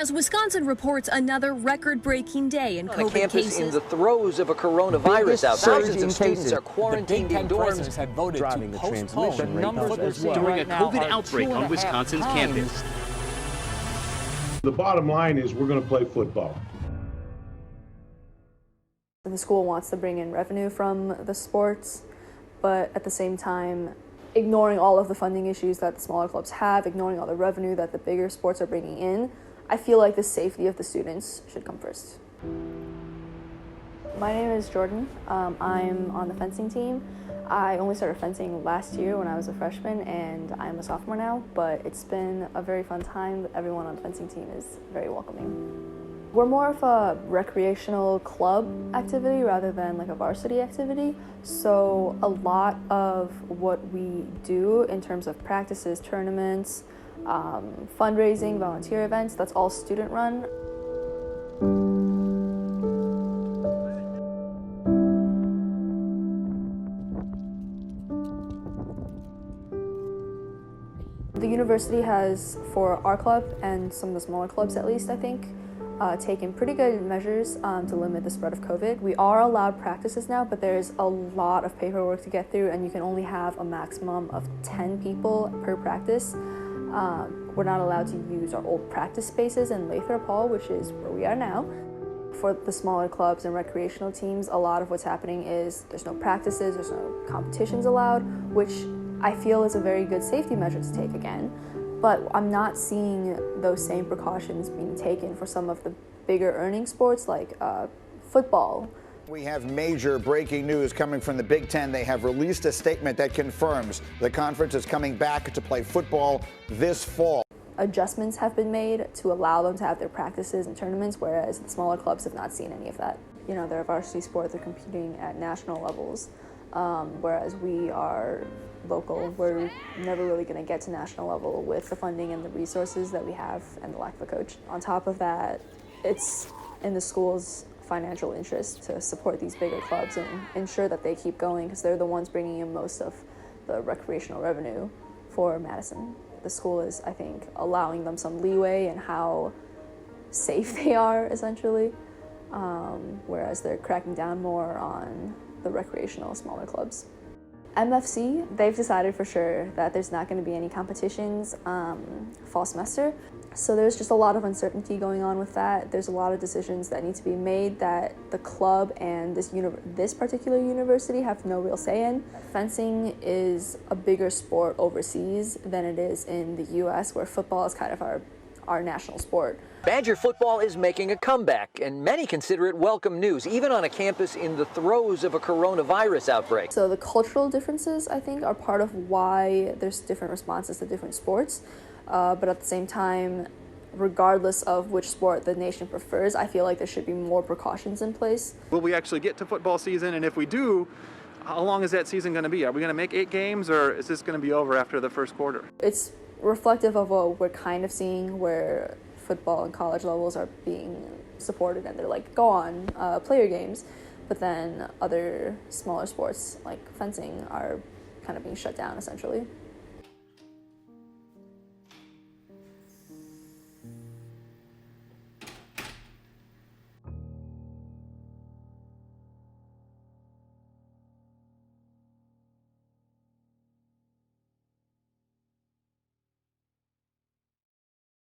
As Wisconsin reports another record-breaking day in COVID campus cases. In the throes of a coronavirus outbreak, thousands of students are quarantined indoors. Have voted to postpone the numbers during a COVID outbreak on Wisconsin's campus. The bottom line is we're going to play football. The school wants to bring in revenue from the sports, but at the same time, ignoring all of the funding issues that the smaller clubs have, ignoring all the revenue that the bigger sports are bringing in, I feel like the safety of the students should come first. My name is Jordan. I'm on the fencing team. I only started fencing last year when I was a freshman, and I'm a sophomore now, but it's been a very fun time. Everyone on the fencing team is very welcoming. We're more of a recreational club activity rather than like a varsity activity. So a lot of what we do in terms of practices, tournaments, fundraising, volunteer events, that's all student run. The university has, for our club and some of the smaller clubs at least, I think, taken pretty good measures to limit the spread of COVID. We are allowed practices now, but there's a lot of paperwork to get through, and you can only have a maximum of 10 people per practice. We're not allowed to use our old practice spaces in Lathrop Hall, which is where we are now. For the smaller clubs and recreational teams, a lot of what's happening is there's no practices, there's no competitions allowed, which I feel is a very good safety measure to take again. But I'm not seeing those same precautions being taken for some of the bigger earning sports like football. We have major breaking news coming from the Big Ten. They have released a statement that confirms the conference is coming back to play football this fall. Adjustments have been made to allow them to have their practices and tournaments, whereas the smaller clubs have not seen any of that. You know, they're a varsity sport, they're competing at national levels, whereas we are local. We're never really going to get to national level with the funding and the resources that we have and the lack of a coach. On top of that, it's in the school's financial interest to support these bigger clubs and ensure that they keep going because they're the ones bringing in most of the recreational revenue for Madison. The school is, I think, allowing them some leeway in how safe they are, essentially, whereas they're cracking down more on the recreational smaller clubs. MFC, they've decided for sure that there's not going to be any competitions fall semester. So there's just a lot of uncertainty going on with that. There's a lot of decisions that need to be made that the club and this particular university have no real say in. Fencing is a bigger sport overseas than it is in the US, where football is kind of our national sport. Badger football is making a comeback, and many consider it welcome news, even on a campus in the throes of a coronavirus outbreak. So the cultural differences, I think, are part of why there's different responses to different sports. But at the same time, regardless of which sport the nation prefers, I feel like there should be more precautions in place. Will we actually get to football season? And if we do, how long is that season going to be? Are we going to make 8 games, or is this going to be over after the first quarter? It's reflective of what we're kind of seeing, where football and college levels are being supported and they're like, go on, play your games. But then other smaller sports like fencing are kind of being shut down, essentially.